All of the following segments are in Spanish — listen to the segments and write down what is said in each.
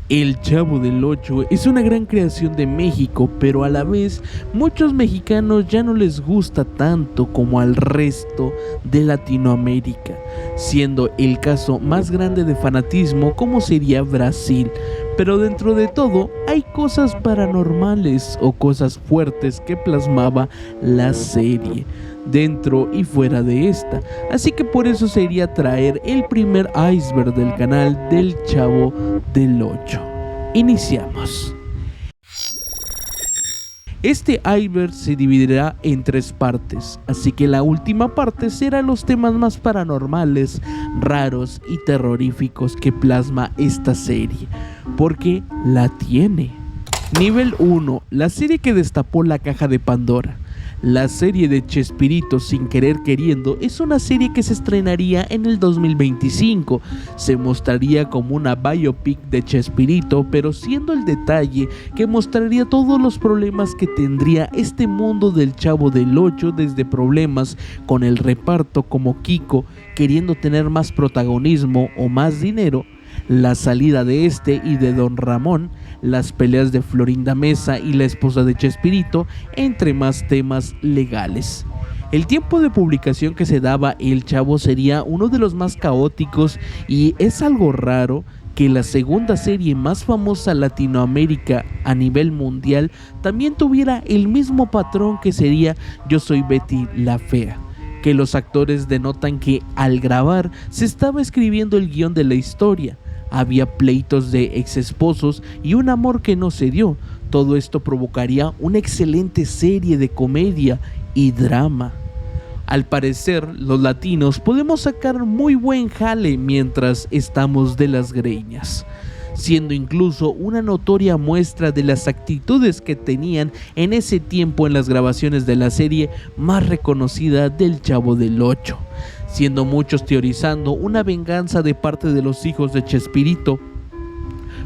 El Chavo del Ocho es una gran creación de México, pero a la vez muchos mexicanos ya no les gusta tanto como al resto de Latinoamérica, siendo el caso más grande de fanatismo como sería Brasil. Pero dentro de todo hay cosas paranormales o cosas fuertes que plasmaba la serie, dentro y fuera de esta, así que por eso sería traer el primer iceberg del canal del Chavo del Ocho. Iniciamos. Este iceberg se dividirá en 3 partes, así que la última parte será los temas más paranormales, raros y terroríficos que plasma esta serie, porque la tiene. Nivel 1, la serie que destapó la caja de Pandora. La serie de Chespirito Sin Querer Queriendo es una serie que se estrenaría en el 2025. Se mostraría como una biopic de Chespirito, pero siendo el detalle que mostraría todos los problemas que tendría este mundo del Chavo del Ocho, desde problemas con el reparto como Kiko queriendo tener más protagonismo o más dinero, la salida de este y de Don Ramón, las peleas de Florinda Mesa y la esposa de Chespirito, entre más temas legales. El tiempo de publicación que se daba El Chavo sería uno de los más caóticos, y es algo raro que la segunda serie más famosa Latinoamérica a nivel mundial también tuviera el mismo patrón, que sería Yo Soy Betty la Fea, que los actores denotan que al grabar se estaba escribiendo el guión de la historia. Había pleitos de ex esposos y un amor que no se dio. Todo esto provocaría una excelente serie de comedia y drama. Al parecer, los latinos podemos sacar muy buen jale mientras estamos de las greñas, siendo incluso una notoria muestra de las actitudes que tenían en ese tiempo en las grabaciones de la serie más reconocida del Chavo del Ocho, siendo muchos teorizando una venganza de parte de los hijos de Chespirito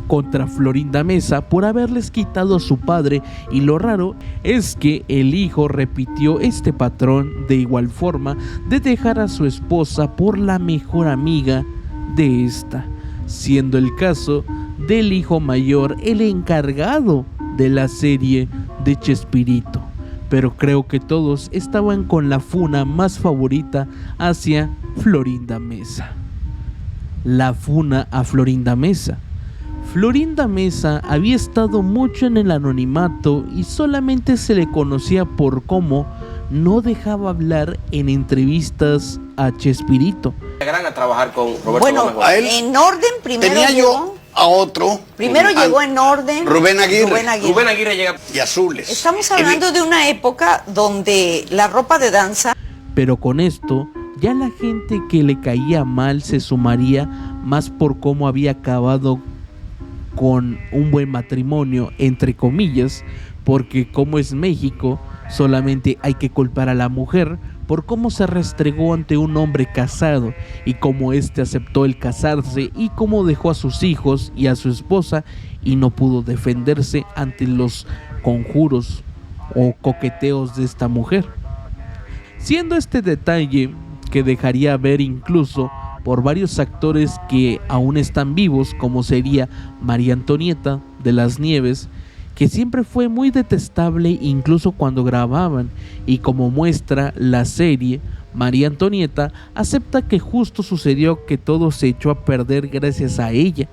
contra Florinda Mesa por haberles quitado a su padre, y lo raro es que el hijo repitió este patrón de igual forma de dejar a su esposa por la mejor amiga de esta, siendo el caso del hijo mayor el encargado de la serie de Chespirito. Pero creo que todos estaban con la funa más favorita hacia Florinda Mesa. La funa a Florinda Mesa. Florinda Mesa había estado mucho en el anonimato y solamente se le conocía por cómo no dejaba hablar en entrevistas a Chespirito. A trabajar con Roberto Bueno, Gómez. a él en orden primero tenía llegó, yo a otro. primero llegó en orden Rubén Aguirre. Rubén Aguirre llega. Y Azules. Estamos hablando de una época donde la ropa de danza, Pero con esto, ya la gente que le caía mal se sumaría más por cómo había acabado con un buen matrimonio, entre comillas, porque como es México, solamente hay que culpar a la mujer por cómo se restregó ante un hombre casado, y cómo éste aceptó el casarse, y cómo dejó a sus hijos y a su esposa y no pudo defenderse ante los conjuros o coqueteos de esta mujer. Siendo este detalle que dejaría ver incluso por varios actores que aún están vivos, como sería María Antonieta de las Nieves, que siempre fue muy detestable incluso cuando grababan, y como muestra la serie, María Antonieta acepta que justo sucedió que todo se echó a perder gracias a ella.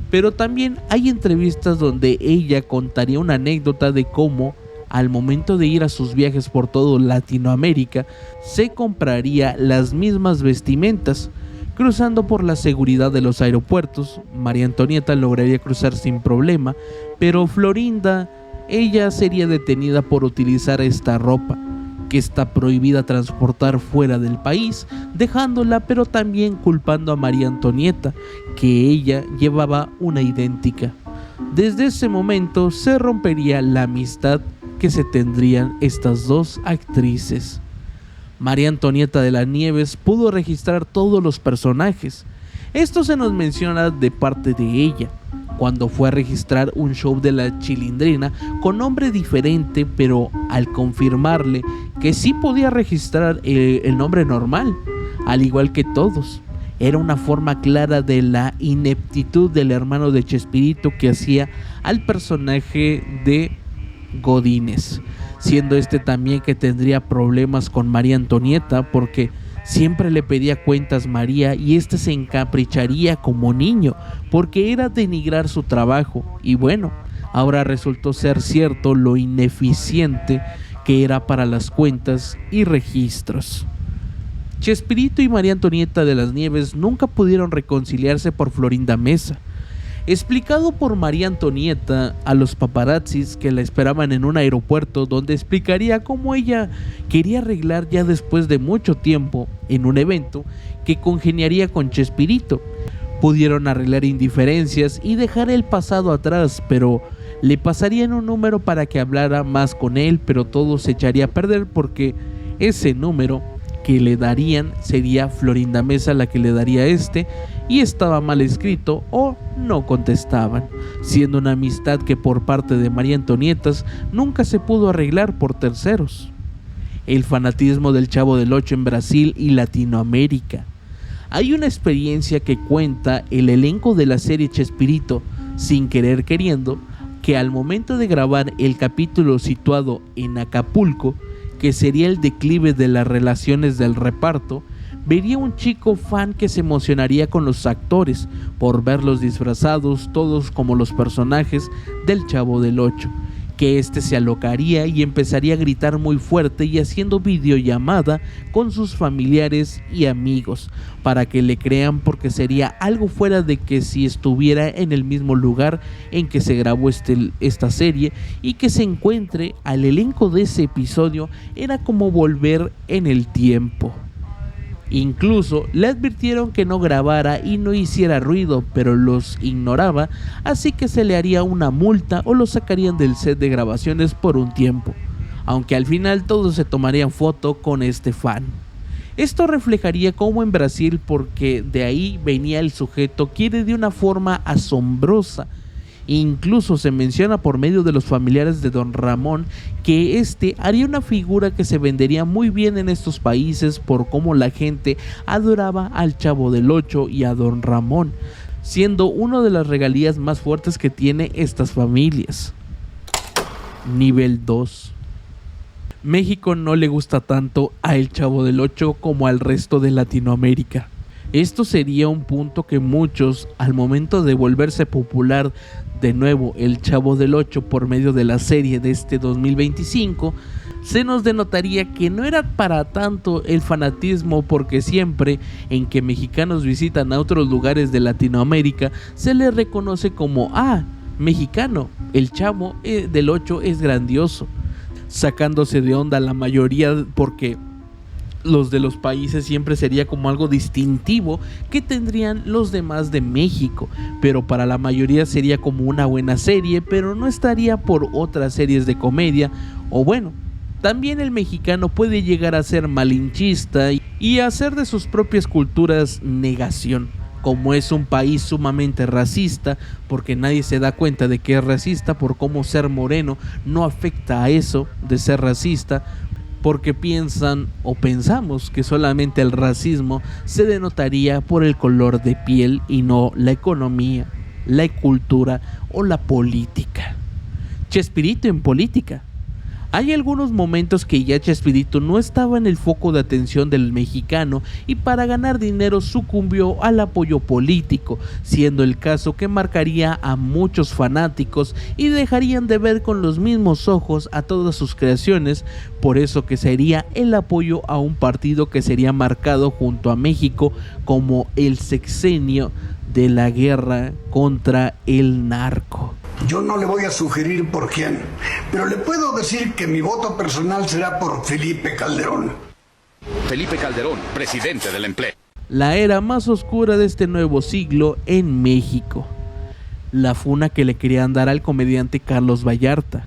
Pero también hay entrevistas donde ella contaría una anécdota de cómo al momento de ir a sus viajes por todo Latinoamérica se compraría las mismas vestimentas. Cruzando por la seguridad de los aeropuertos, María Antonieta lograría cruzar sin problema, pero Florinda, ella sería detenida por utilizar esta ropa, que está prohibida transportar fuera del país, dejándola, pero también culpando a María Antonieta, que ella llevaba una idéntica. Desde ese momento se rompería la amistad que se tendrían estas dos actrices. María Antonieta de las Nieves pudo registrar todos los personajes. Esto se nos menciona de parte de ella, cuando fue a registrar un show de la Chilindrina con nombre diferente, pero al confirmarle que sí podía registrar el nombre normal, al igual que todos, era una forma clara de la ineptitud del hermano de Chespirito que hacía al personaje de Godínez, siendo este también que tendría problemas con María Antonieta porque siempre le pedía cuentas María y este se encapricharía como niño porque era denigrar su trabajo. Y bueno, ahora resultó ser cierto lo ineficiente que era para las cuentas y registros. Chespirito y María Antonieta de las Nieves nunca pudieron reconciliarse por Florinda Mesa. Explicado por María Antonieta a los paparazzis que la esperaban en un aeropuerto, donde explicaría cómo ella quería arreglar ya después de mucho tiempo en un evento que congeniaría con Chespirito. Pudieron arreglar indiferencias y dejar el pasado atrás, pero le pasarían un número para que hablara más con él, pero todo se echaría a perder porque ese número que le darían sería Florinda Mesa la que le daría y estaba mal escrito o no contestaban, siendo una amistad que por parte de María Antonieta nunca se pudo arreglar por terceros. El fanatismo del Chavo del Ocho en Brasil y Latinoamérica. Hay una experiencia que cuenta el elenco de la serie Chespirito, sin querer queriendo, que al momento de grabar el capítulo situado en Acapulco, que sería el declive de las relaciones del reparto, vería un chico fan que se emocionaría con los actores por verlos disfrazados todos como los personajes del Chavo del Ocho, que se alocaría y empezaría a gritar muy fuerte y haciendo videollamada con sus familiares y amigos para que le crean, porque sería algo fuera de que si estuviera en el mismo lugar en que se grabó esta serie y que se encuentre al elenco de ese episodio era como volver en el tiempo. Incluso le advirtieron que no grabara y no hiciera ruido, pero los ignoraba, así que se le haría una multa o lo sacarían del set de grabaciones por un tiempo, aunque al final todos se tomarían foto con este fan. Esto reflejaría cómo en Brasil, porque de ahí venía el sujeto, quiere de una forma asombrosa. Incluso se menciona por medio de los familiares de Don Ramón que haría una figura que se vendería muy bien en estos países por cómo la gente adoraba al Chavo del Ocho y a Don Ramón, siendo una de las regalías más fuertes que tiene estas familias. Nivel 2. México no le gusta tanto a el Chavo del Ocho como al resto de Latinoamérica. Esto sería un punto que muchos, al momento de volverse popular de nuevo el Chavo del Ocho por medio de la serie de 2025, se nos denotaría que no era para tanto el fanatismo, porque siempre en que mexicanos visitan a otros lugares de Latinoamérica se les reconoce como mexicano, el Chavo del Ocho es grandioso, sacándose de onda la mayoría porque los de los países siempre sería como algo distintivo que tendrían los demás de México, pero para la mayoría sería como una buena serie, pero no estaría por otras series de comedia. O bueno, también el mexicano puede llegar a ser malinchista y hacer de sus propias culturas negación, como es un país sumamente racista, porque nadie se da cuenta de que es racista por cómo ser moreno no afecta a eso de ser racista, porque piensan o pensamos que solamente el racismo se denotaría por el color de piel y no la economía, la cultura o la política. Chespirito en política. Hay algunos momentos que ya Chespirito no estaba en el foco de atención del mexicano y para ganar dinero sucumbió al apoyo político, siendo el caso que marcaría a muchos fanáticos y dejarían de ver con los mismos ojos a todas sus creaciones, por eso que sería el apoyo a un partido que sería marcado junto a México como el sexenio de la guerra contra el narco. Yo no le voy a sugerir por quién, pero le puedo decir que mi voto personal será por Felipe Calderón. Felipe Calderón, presidente del empleo. La era más oscura de este nuevo siglo en México. La funa que le querían dar al comediante Carlos Vallarta,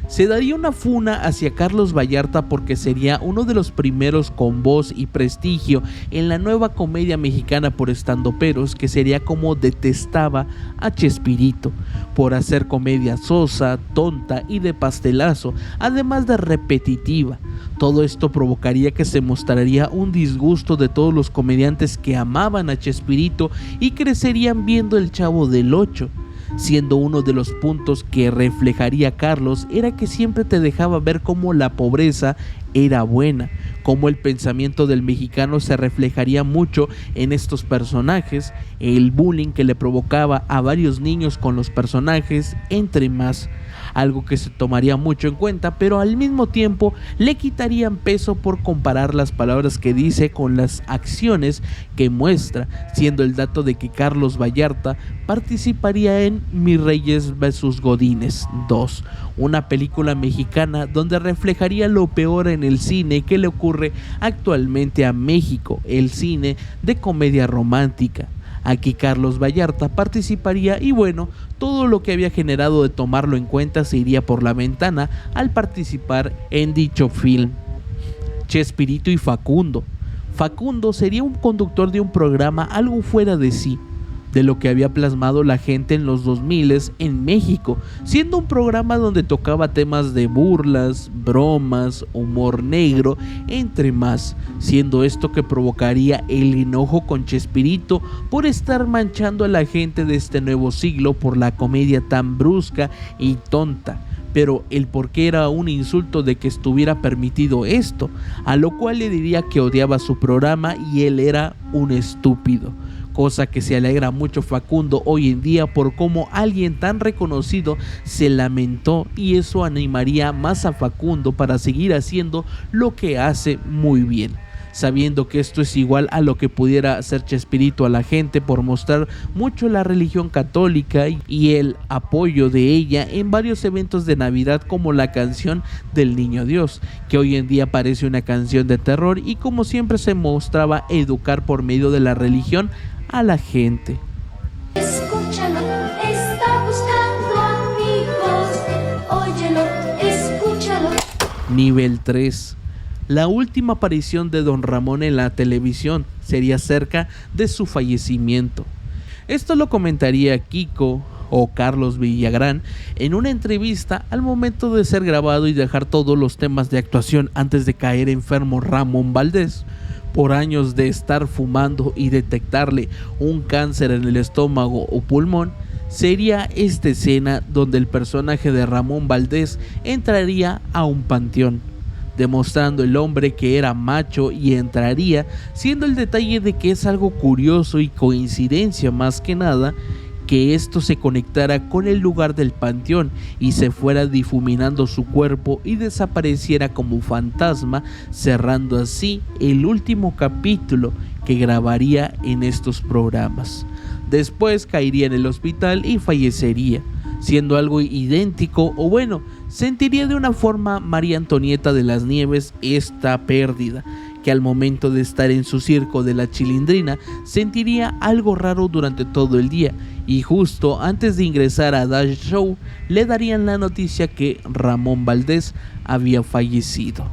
Se daría una funa hacia Carlos Vallarta porque sería uno de los primeros con voz y prestigio en la nueva comedia mexicana por estandoperos, que sería como detestaba a Chespirito por hacer comedia sosa, tonta y de pastelazo, además de repetitiva. Todo esto provocaría que se mostraría un disgusto de todos los comediantes que amaban a Chespirito y crecerían viendo El Chavo del Ocho. Siendo uno de los puntos que reflejaría Carlos era que siempre te dejaba ver cómo la pobreza era buena, cómo el pensamiento del mexicano se reflejaría mucho en estos personajes, el bullying que le provocaba a varios niños con los personajes, entre más. Algo que se tomaría mucho en cuenta, pero al mismo tiempo le quitarían peso por comparar las palabras que dice con las acciones que muestra, siendo el dato de que Carlos Vallarta participaría en Mis Reyes vs Godínez 2, una película mexicana donde reflejaría lo peor en el cine que le ocurre actualmente a México, el cine de comedia romántica. Aquí Carlos Vallarta participaría y bueno, todo lo que había generado de tomarlo en cuenta se iría por la ventana al participar en dicho film. Chespirito y Facundo. Facundo sería un conductor de un programa algo fuera de sí, de lo que había plasmado la gente en los 2000 en México, siendo un programa donde tocaba temas de burlas, bromas, humor negro, entre más, siendo esto que provocaría el enojo con Chespirito por estar manchando a la gente de este nuevo siglo por la comedia tan brusca y tonta. Pero el por qué era un insulto de que estuviera permitido esto, a lo cual le diría que odiaba su programa y él era un estúpido. Cosa que se alegra mucho Facundo hoy en día por cómo alguien tan reconocido se lamentó, y eso animaría más a Facundo para seguir haciendo lo que hace muy bien, sabiendo que esto es igual a lo que pudiera hacer Chespirito a la gente por mostrar mucho la religión católica y el apoyo de ella en varios eventos de Navidad, como la canción del Niño Dios, que hoy en día parece una canción de terror, y como siempre se mostraba educar por medio de la religión a la gente. Escúchalo, está buscando amigos. Óyelo, escúchalo. Nivel 3. La última aparición de Don Ramón en la televisión sería cerca de su fallecimiento. Esto lo comentaría Kiko o Carlos Villagrán en una entrevista al momento de ser grabado y dejar todos los temas de actuación antes de caer enfermo Ramón Valdés por años de estar fumando y detectarle un cáncer en el estómago o pulmón. Sería esta escena donde el personaje de Ramón Valdés entraría a un panteón, demostrando el hombre que era macho, y entraría, siendo el detalle de que es algo curioso y coincidencia más que nada, que esto se conectara con el lugar del panteón y se fuera difuminando su cuerpo y desapareciera como fantasma, cerrando así el último capítulo que grabaría en estos programas. Después caería en el hospital y fallecería, siendo algo idéntico, o bueno, sentiría de una forma María Antonieta de las Nieves esta pérdida, que al momento de estar en su circo de la Chilindrina sentiría algo raro durante todo el día, y justo antes de ingresar a Dash Show le darían la noticia que Ramón Valdés había fallecido,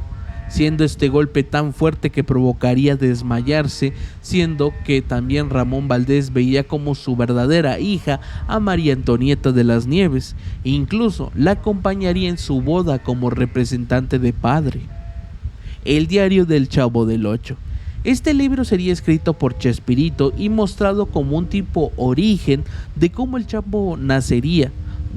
siendo este golpe tan fuerte que provocaría desmayarse, siendo que también Ramón Valdés veía como su verdadera hija a María Antonieta de las Nieves, e incluso la acompañaría en su boda como representante de padre. El diario del Chavo del Ocho. Este libro sería escrito por Chespirito y mostrado como un tipo origen de cómo el Chavo nacería,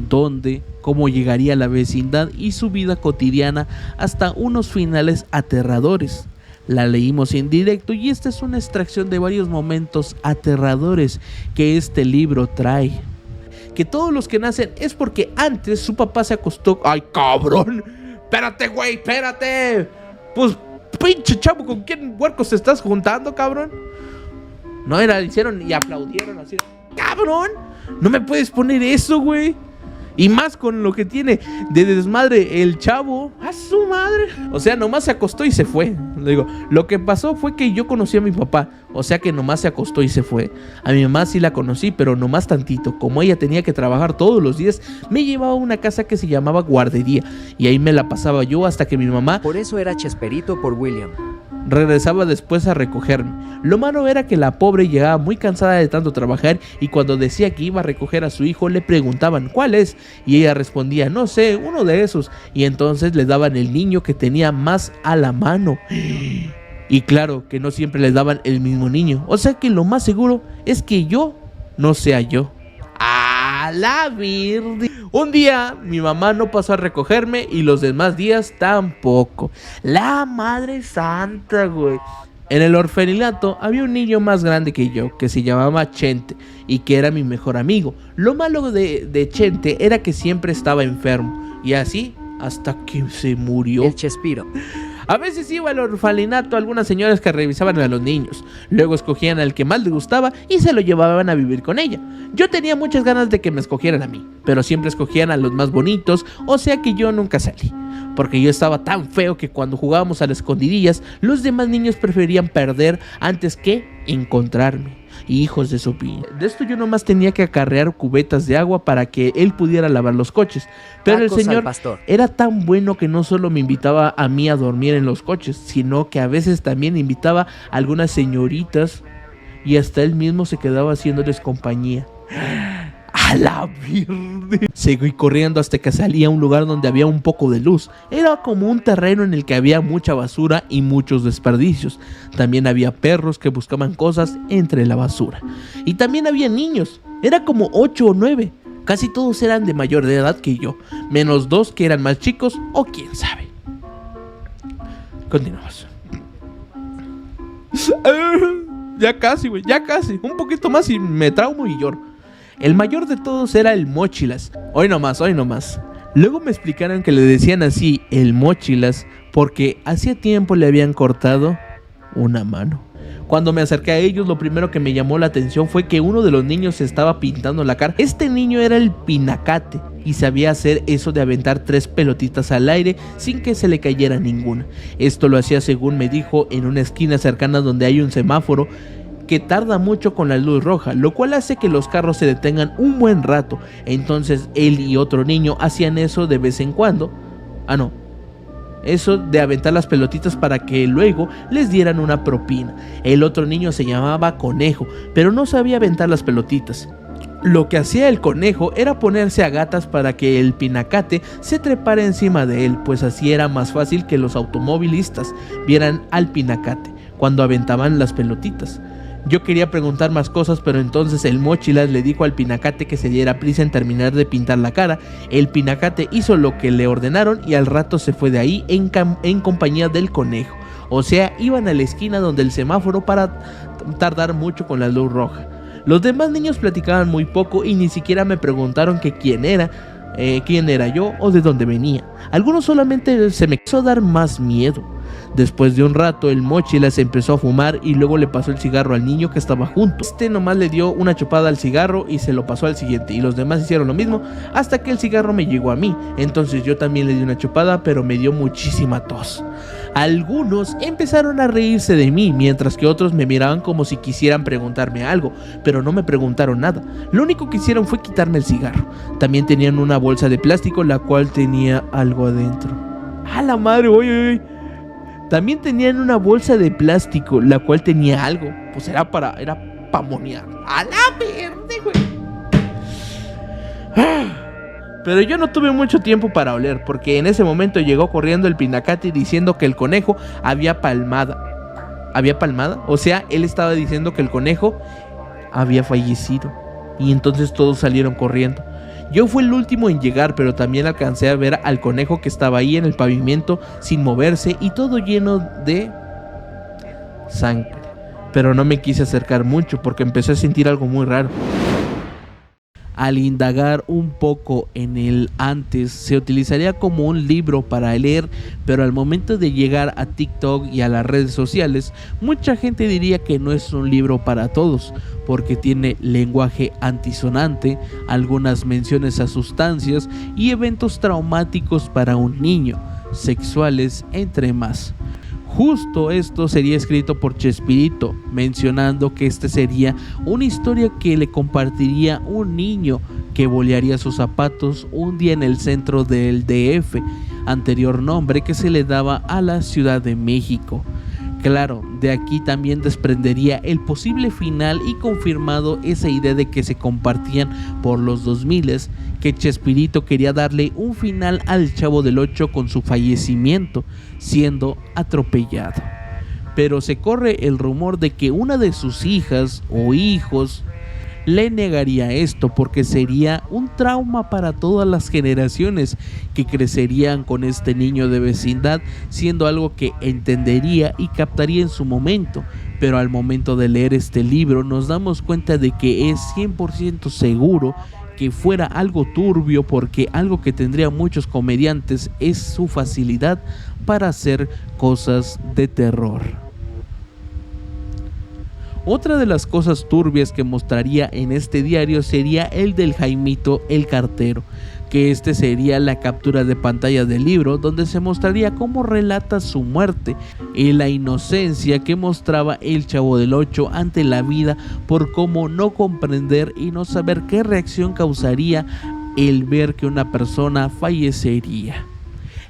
dónde, cómo llegaría a la vecindad y su vida cotidiana hasta unos finales aterradores. La leímos en directo y esta es una extracción de varios momentos aterradores que este libro trae. Que todos los que nacen es porque antes su papá se acostó... ¡Ay, cabrón! ¡Espérate, güey! ¡Espérate! Pues, pinche Chavo, ¿con quién huercos te estás juntando, cabrón? No, hicieron y aplaudieron así. ¡Cabrón! No me puedes poner eso, güey. Y más con lo que tiene de desmadre el chavo. ¡A su madre! O sea, nomás se acostó y se fue. Le digo, lo que pasó fue que yo conocí a mi papá. O sea que nomás se acostó y se fue. A mi mamá sí la conocí, pero nomás tantito. Como ella tenía que trabajar todos los días, me llevaba a una casa que se llamaba guardería. Y ahí me la pasaba yo hasta que mi mamá... Por eso era Chesperito por William. Regresaba después a recogerme. Lo malo era que la pobre llegaba muy cansada de tanto trabajar y cuando decía que iba a recoger a su hijo le preguntaban ¿cuál es? Y ella respondía no sé, uno de esos. Y entonces le daban el niño que tenía más a la mano. Y claro que no siempre les daban el mismo niño. O sea que lo más seguro es que yo no sea yo. ¡A la virgen! Un día mi mamá no pasó a recogerme y los demás días tampoco. La madre santa, güey. En el orfelinato había un niño más grande que yo que se llamaba Chente y que era mi mejor amigo. Lo malo de Chente era que siempre estaba enfermo y así hasta que se murió. El Chespiro. A veces iba al orfelinato algunas señoras que revisaban a los niños. Luego escogían al que más les gustaba y se lo llevaban a vivir con ella. Yo tenía muchas ganas de que me escogieran a mí, pero siempre escogían a los más bonitos, o sea que yo nunca salí. Porque yo estaba tan feo que cuando jugábamos a las escondidillas, los demás niños preferían perder antes que encontrarme. Hijos de su pin. De esto yo nomás tenía que acarrear cubetas de agua para que él pudiera lavar los coches. Pero Tacos el señor al pastor. era tan bueno que no solo me invitaba a mí a dormir en los coches, sino que a veces también invitaba a algunas señoritas y hasta él mismo se quedaba haciéndoles compañía. ¡A la verde! Seguí corriendo hasta que salí a un lugar donde había un poco de luz. Era como un terreno en el que había mucha basura y muchos desperdicios. También había perros que buscaban cosas entre la basura. Y también había niños. Era como 8 o 9. Casi todos eran de mayor de edad que yo, menos 2 que eran más chicos o quién sabe. Continuamos. Ya casi, güey, ya casi. Un poquito más y me traumo y lloro. El mayor de todos era el Mochilas. Hoy nomás, hoy nomás. Luego me explicaron que le decían así, el Mochilas, porque hacía tiempo le habían cortado una mano. Cuando me acerqué a ellos, lo primero que me llamó la atención fue que uno de los niños se estaba pintando la cara. Este niño era el Pinacate y sabía hacer eso de aventar 3 pelotitas al aire sin que se le cayera ninguna. Esto lo hacía, según me dijo, en una esquina cercana donde hay un semáforo que tarda mucho con la luz roja, lo cual hace que los carros se detengan un buen rato. Entonces él y otro niño hacían eso de vez en cuando. Eso de aventar las pelotitas para que luego les dieran una propina. El otro niño se llamaba Conejo, pero no sabía aventar las pelotitas. Lo que hacía el Conejo era ponerse a gatas para que el Pinacate se trepara encima de él, pues así era más fácil que los automovilistas vieran al Pinacate cuando aventaban las pelotitas. Yo quería preguntar más cosas, pero entonces el Mochilas le dijo al Pinacate que se diera prisa en terminar de pintar la cara. El Pinacate hizo lo que le ordenaron y al rato se fue de ahí en compañía del Conejo. O sea, iban a la esquina donde el semáforo para tardar mucho con la luz roja. Los demás niños platicaban muy poco y ni siquiera me preguntaron que quién era yo o de dónde venía. Algunos solamente se me quiso dar más miedo. Después de un rato el Mochilas empezó a fumar y luego le pasó el cigarro al niño que estaba junto. Este nomás le dio una chupada al cigarro y se lo pasó al siguiente, y los demás hicieron lo mismo hasta que el cigarro me llegó a mí. Entonces yo también le di una chupada, pero me dio muchísima tos. Algunos empezaron a reírse de mí, mientras que otros me miraban como si quisieran preguntarme algo, pero no me preguntaron nada. Lo único que hicieron fue quitarme el cigarro. También tenían una bolsa de plástico la cual tenía algo adentro. ¡A la madre! ¡Oye! También tenían una bolsa de plástico la cual tenía algo. Pues era para monear. ¡A la verde, güey! Pero yo no tuve mucho tiempo para oler, porque en ese momento llegó corriendo el Pinacate diciendo que el Conejo había palmada. ¿Había palmada? O sea, él estaba diciendo que el Conejo había fallecido. Y entonces todos salieron corriendo. Yo fui el último en llegar, pero también alcancé a ver al Conejo que estaba ahí en el pavimento sin moverse y todo lleno de sangre. Pero no me quise acercar mucho porque empecé a sentir algo muy raro. Al indagar un poco en el antes, se utilizaría como un libro para leer, pero al momento de llegar a TikTok y a las redes sociales, mucha gente diría que no es un libro para todos, porque tiene lenguaje antisonante, algunas menciones a sustancias y eventos traumáticos para un niño, sexuales, entre más. Justo esto sería escrito por Chespirito, mencionando que este sería una historia que le compartiría un niño que bolearía sus zapatos un día en el centro del DF, anterior nombre que se le daba a la Ciudad de México. Claro, de aquí también desprendería el posible final y confirmado esa idea de que se compartían por los 2000s, que Chespirito quería darle un final al Chavo del Ocho con su fallecimiento, siendo atropellado. Pero se corre el rumor de que una de sus hijas o hijos le negaría esto porque sería un trauma para todas las generaciones que crecerían con este niño de vecindad, siendo algo que entendería y captaría en su momento, pero al momento de leer este libro nos damos cuenta de que es 100% seguro que fuera algo turbio, porque algo que tendría muchos comediantes es su facilidad para hacer cosas de terror. Otra de las cosas turbias que mostraría en este diario sería el del Jaimito el Cartero, que este sería la captura de pantalla del libro, donde se mostraría cómo relata su muerte y la inocencia que mostraba el Chavo del Ocho ante la vida, por cómo no comprender y no saber qué reacción causaría el ver que una persona fallecería.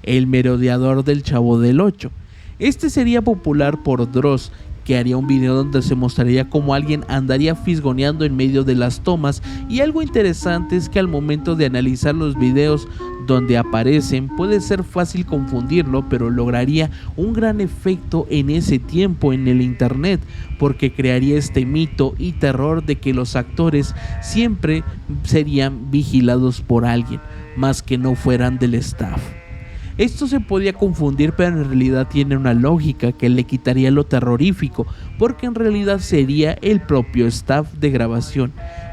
El merodeador del Chavo del Ocho. Este sería popular por Dross, que haría un video donde se mostraría cómo alguien andaría fisgoneando en medio de las tomas, y algo interesante es que al momento de analizar los videos donde aparecen puede ser fácil confundirlo, pero lograría un gran efecto en ese tiempo en el internet, porque crearía este mito y terror de que los actores siempre serían vigilados por alguien, más que no fueran del staff. Esto se podía confundir, pero en realidad tiene una lógica que le quitaría lo terrorífico, porque en realidad sería el propio staff de grabación,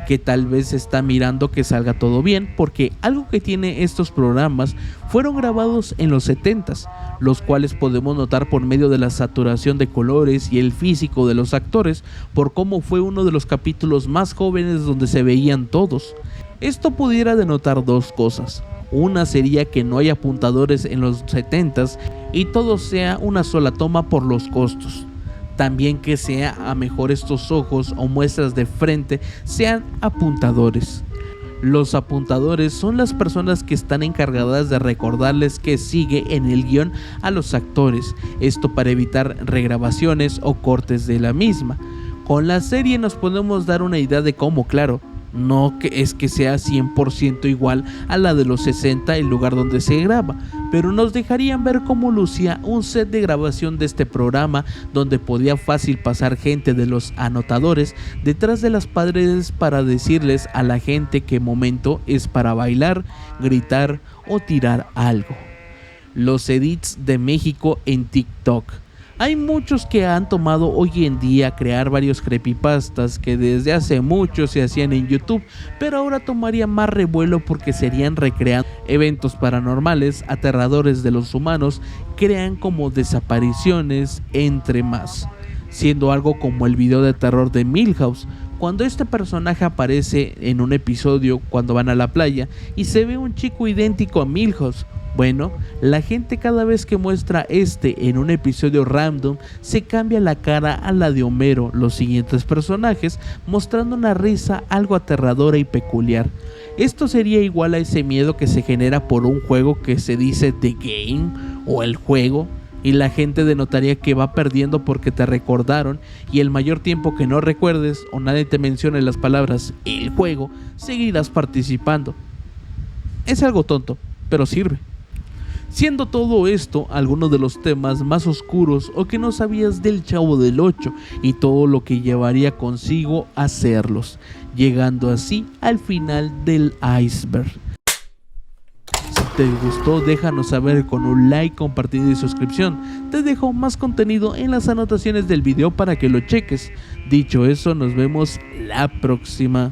que tal vez está mirando que salga todo bien, porque algo que tiene estos programas fueron grabados en los 70s, los cuales podemos notar por medio de la saturación de colores y el físico de los actores, por cómo fue uno de los capítulos más jóvenes donde se veían todos. Esto pudiera denotar dos cosas. Una sería que no hay apuntadores en los 70s y todo sea una sola toma por los costos. También que sea a mejor estos ojos o muestras de frente sean apuntadores. Los apuntadores son las personas que están encargadas de recordarles que sigue en el guión a los actores, esto para evitar regrabaciones o cortes de la misma. Con la serie nos podemos dar una idea de cómo, claro, no que es que sea 100% igual a la de los 60 el lugar donde se graba, pero nos dejarían ver cómo lucía un set de grabación de este programa, donde podía fácil pasar gente de los anotadores detrás de las paredes para decirles a la gente qué momento es para bailar, gritar o tirar algo. Los edits de México en TikTok. Hay muchos que han tomado hoy en día crear varios creepypastas que desde hace mucho se hacían en YouTube, pero ahora tomaría más revuelo porque serían recreando eventos paranormales, aterradores de los humanos, crean como desapariciones, entre más, siendo algo como el video de terror de Milhouse, cuando este personaje aparece en un episodio cuando van a la playa y se ve un chico idéntico a Milhouse. Bueno, la gente cada vez que muestra en un episodio random se cambia la cara a la de Homero, los siguientes personajes, mostrando una risa algo aterradora y peculiar. Esto sería igual a ese miedo que se genera por un juego que se dice The Game o el juego, y la gente denotaría que va perdiendo porque te recordaron, y el mayor tiempo que no recuerdes o nadie te mencione las palabras el juego, seguirás participando. Es algo tonto, pero sirve. Siendo todo esto algunos de los temas más oscuros o que no sabías del Chavo del Ocho y todo lo que llevaría consigo hacerlos, llegando así al final del iceberg. Si te gustó, déjanos saber con un like, compartido y suscripción. Te dejo más contenido en las anotaciones del video para que lo cheques. Dicho eso, nos vemos la próxima.